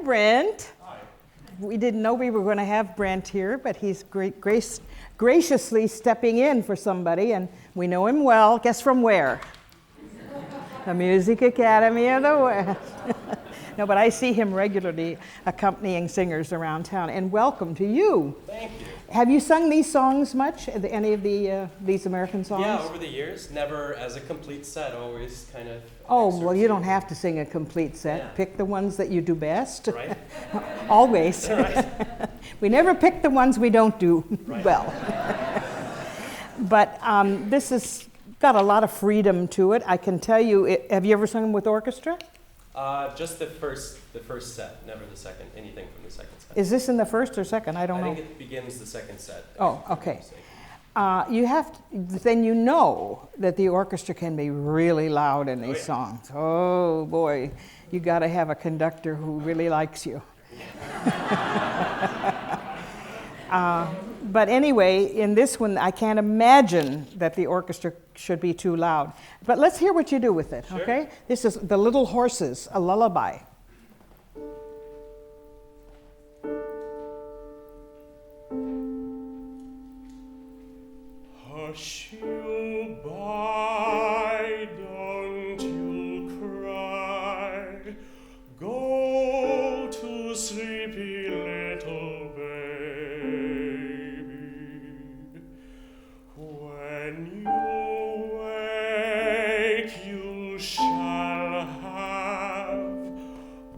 Brent. Hi. We didn't know we were going to have Brent here, but he's graciously stepping in for somebody, and we know him well. Guess from where? The Music Academy of the West. No, but I see him regularly accompanying singers around town. And welcome to you. Thank you. Have you sung these songs much? Any of these American songs? Yeah, over the years, never as a complete set. Always kind of. Oh, well, you don't have to sing a complete set. Yeah. Pick the ones that you do best. Right. Always. Right. We never pick the ones we don't do Right. well. But this has got a lot of freedom to it. I can tell you. Have you ever sung with orchestra? Just the first set, never the second. Anything from the second set. Is this in the first or second? I don't know. I think it begins the second set. Oh, okay. You have to, then you know that the orchestra can be really loud in these songs. Oh boy, you got to have a conductor who really likes you. But anyway, in this one, I can't imagine that the orchestra should be too loud. But let's hear what you do with it, Sure. okay? This is The Little Horses, a lullaby. Hush you by, don't you cry, go to sleepy little baby. When you wake, you shall have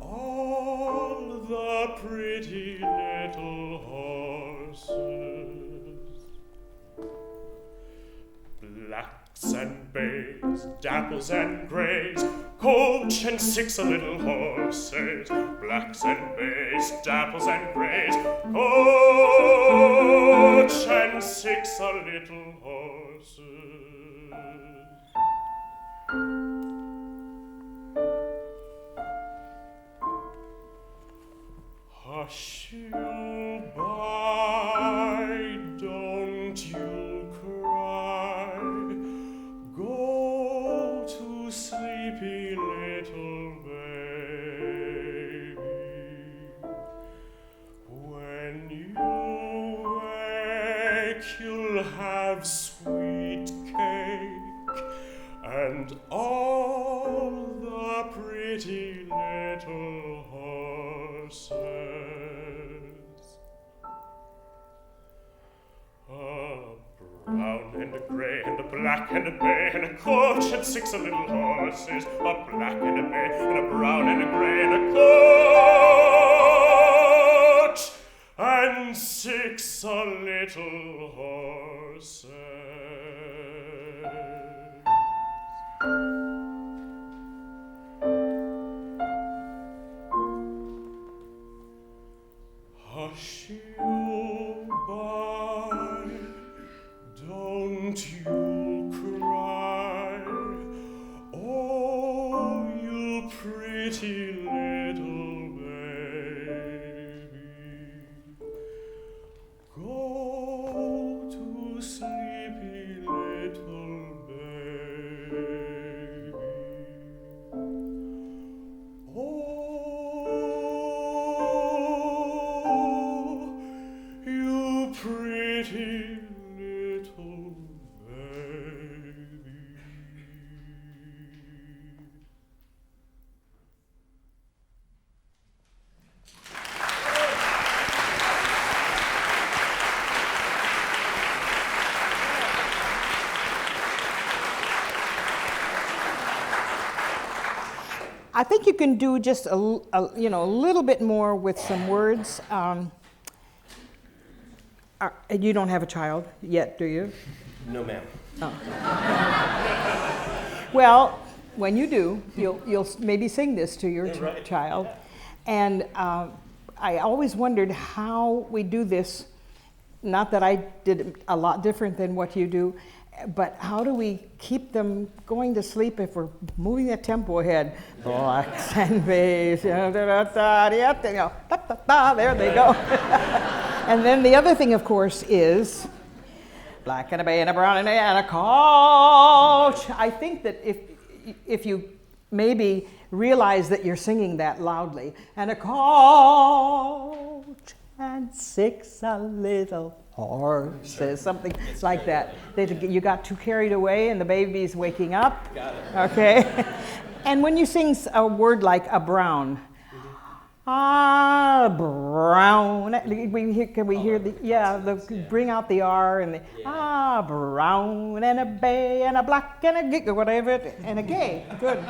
all the pretty little horses. Blacks and bays, dapples and grays, coach and 6 little horses. Blacks and bays, dapples and grays, coach and 6 little horses. Hush you by, don't you cry, go to sleepy little baby. When you wake, you'll have sweet cake and all the pretty little horses. A brown and a grey and a black and a bay and a coach and 6 little horses. A black and a bay and a brown and a grey and a coach and 6 little horses. Hush you by, don't you cry, oh, you pretty little baby. Go to sleepy little baby. Oh, you pretty little baby. I think you can do just a little bit more with some words. You don't have a child yet, do you? No, ma'am. Well, when you do, you'll maybe sing this to your Right. child. Yeah. And I always wondered how we do this. Not that I did it a lot different than what you do, but how do we keep them going to sleep if we're moving the tempo ahead? Blacks and bays, there they go. And then the other thing, of course, is black and a bay and a brown and a coach. I think that if you maybe realize that you're singing that loudly. And a coach and 6 a little horses, something like that. You got too carried away and the baby's waking up. Got it. Okay? And when you sing a word like a brown, ah, brown. Can we hear the, bring out the R and the, ah, brown and a bay and a black and a gig or whatever, and a gay. Good.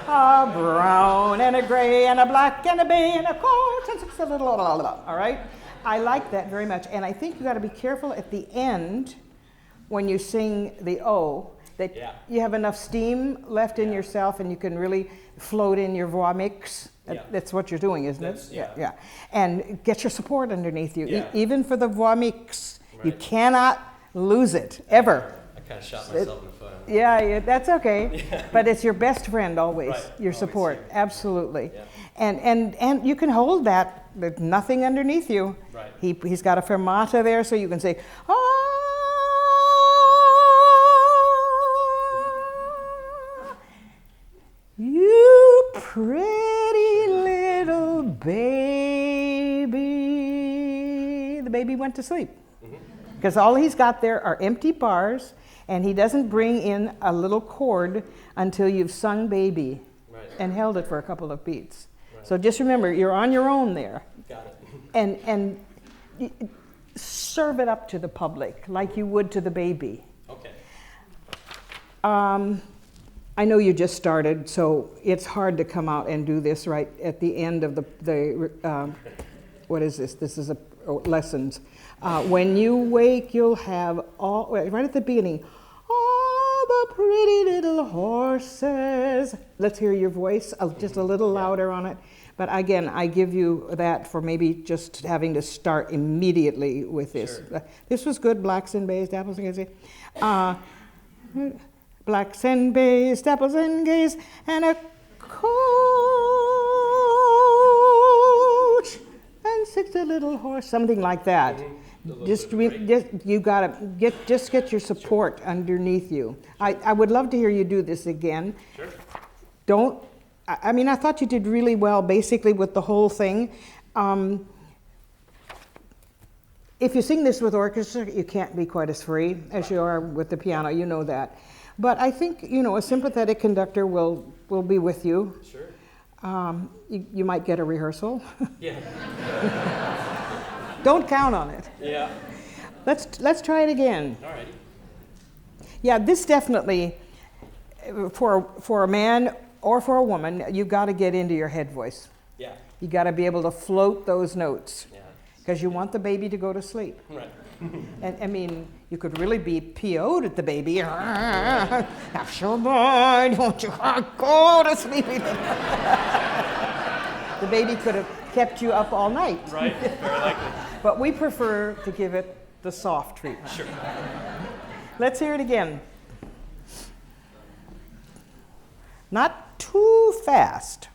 Ah, brown and a gray and a black and a bay and a coat and a little, all right? I like that very much. And I think you got to be careful at the end when you sing the O, that you have enough steam left in yourself and you can really float in your voix mix. That's what you're doing, isn't it? Yeah. And get your support underneath you. Even for the voix mix, you cannot lose it, ever. I kind of shot myself in the foot. Yeah, that's okay. But it's your best friend always, your always support. here. Absolutely. Yeah. And you can hold that with nothing underneath you. Right. He's got a fermata there, so you can say, ah. You pretty little baby. The baby went to sleep. Because all he's got there are empty bars, and he doesn't bring in a little chord until you've sung baby and held it for a couple of beats. Right. So just remember, you're on your own there. Got it. And serve it up to the public like you would to the baby. Okay. I know you just started, so it's hard to come out and do this right at the end of the what is this? This is lessons. When you wake, you'll have all, right at the beginning, all the pretty little horses. Let's hear your voice just a little louder on it. But again, I give you that for maybe just having to start immediately with this. Sure. This was good, blacks and bays, dapples and gays. Blacks and bays, dapples and gays, and a coach and 6 a little horse, something like that. Just you gotta get your support underneath you. I would love to hear you do this again. Sure. I thought you did really well basically with the whole thing. If you sing this with orchestra, you can't be quite as free as you are with the piano, you know that. But I think, a sympathetic conductor will be with you. Sure. You might get a rehearsal. Yeah. Don't count on it. Yeah. Let's try it again. Alrighty. Yeah, this definitely, for a man or for a woman, you've got to get into your head voice. Yeah. You got to be able to float those notes. Yeah. Because you want the baby to go to sleep. Right. And you could really be PO'd at the baby. Now, so boy, won't you go to sleep? The baby could have kept you up all night. Right, very likely. But we prefer to give it the soft treatment. Sure. Let's hear it again. Not too fast.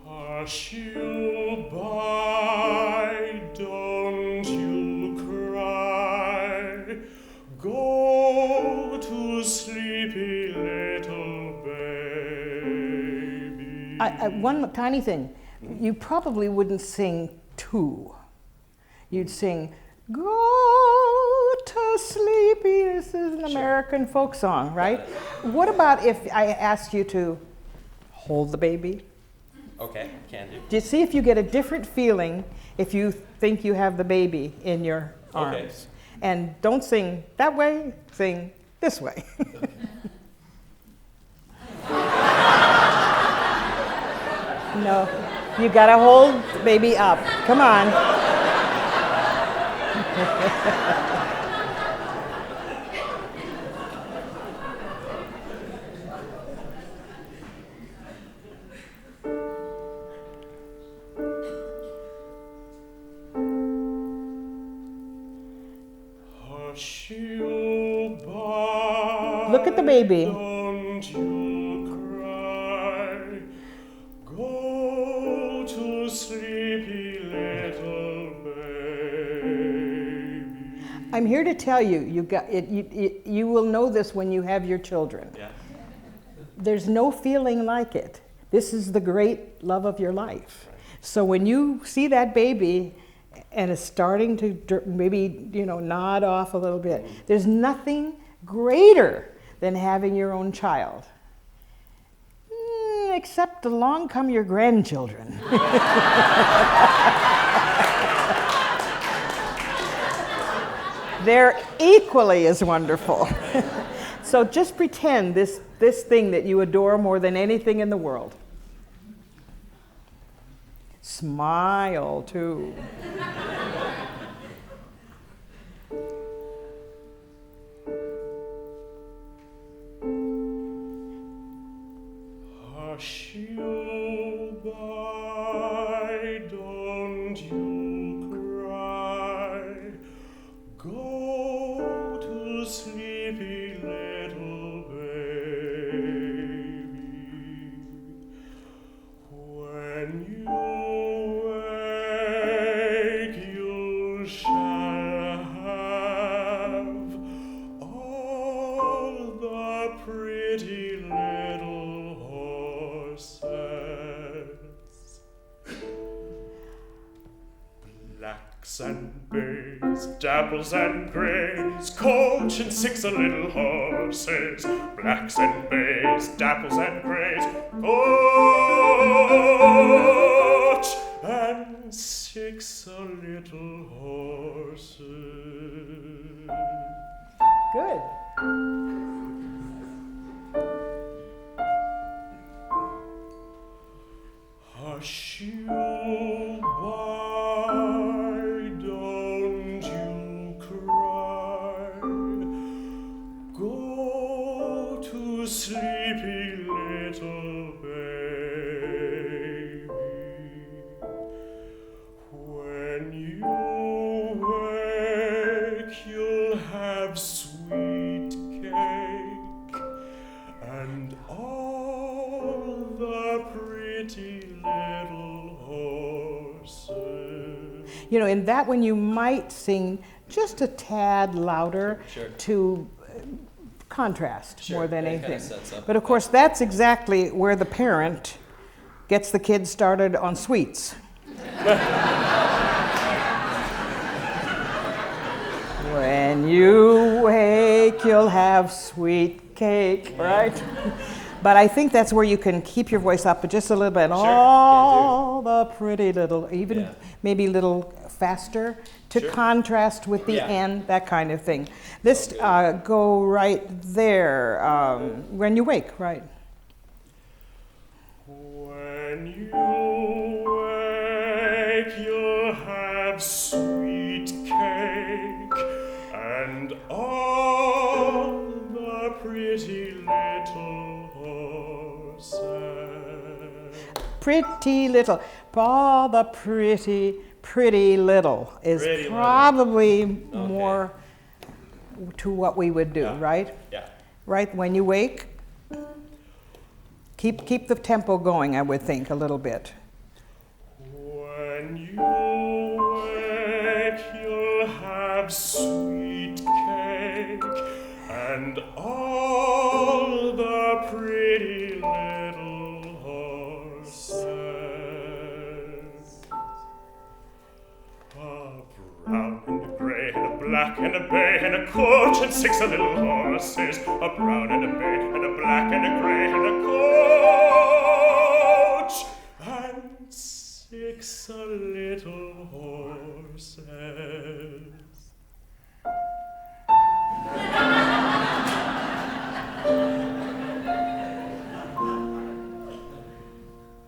Hush you by, don't you cry. Go to sleepy little baby. One tiny thing. You probably wouldn't sing two. You'd sing, go to sleepy. This is an American folk song, right? What about if I asked you to hold the baby? Okay, can do. Just see if you get a different feeling if you think you have the baby in your arms. Okay. And don't sing that way, sing this way. No, you gotta hold the baby up. Come on. Hush you by, Look at the baby. don't you cry. Go sleepy little baby. I'm here to tell you, you will know this when you have your children. Yeah. There's no feeling like it. This is the great love of your life. So when you see that baby and it's starting to maybe, nod off a little bit, there's nothing greater than having your own child. Except along come your grandchildren. They're equally as wonderful. So just pretend this thing that you adore more than anything in the world. Smile too. Hush you by, don't you cry. Go to sleepy little baby. When you wake, you shall have all the pretty little horses. Blacks and bays, dapples and grays, coach and 6 little horses. Blacks and bays, dapples and grays, coach and 6 little horses. Good. Hush you by, don't you cry. Go to sleepy little baby. When you wake, you'll have sweet cake and all the pretty little horses. In that one you might sing just a tad louder Sure. to contrast Sure, more than yeah, it kinda anything. sets up But of course, that's exactly where the parent gets the kids started on sweets. When you wake, you'll have sweet cake, right? But I think that's where you can keep your voice up just a little bit. Sure, All the pretty little, even Yeah. maybe a little faster to Sure. contrast with the Yeah. end, that kind of thing. This go right there. When you wake, right? When you wake, you'll have sweet cake and all the pretty little horses. Pretty little. All the pretty little is Pretty little. probably more to what we would do, Yeah. right? Yeah. Right, when you wake, keep the tempo going, I would think, a little bit. When you wake, you'll have sweet cake and all the pretty little horses. A brown and a grey and a black and a bay and a coach and 6 little horses. A brown and a bay and a black and a grey and a coach and 6 little horses.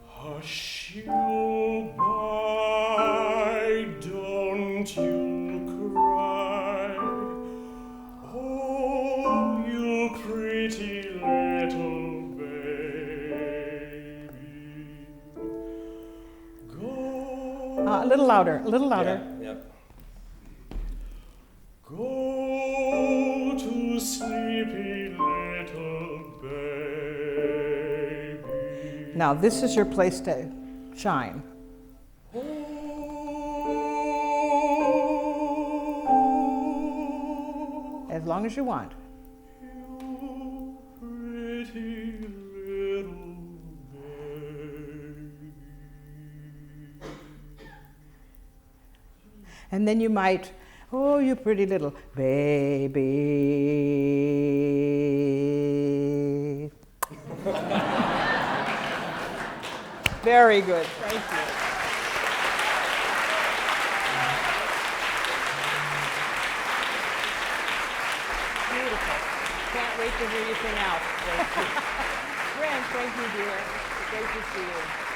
Hush you by, don't you cry. Oh, you pretty little baby. Go. A little louder, a little louder. Yeah. Go to sleepy little baby. Now, this is your place to shine. long as you want. You pretty little baby. And then you might, oh, you pretty little baby. Very good. Thank you. Beautiful. Can't wait to hear you sing out. Thank you. Brent, thank you, dear. Great to see you.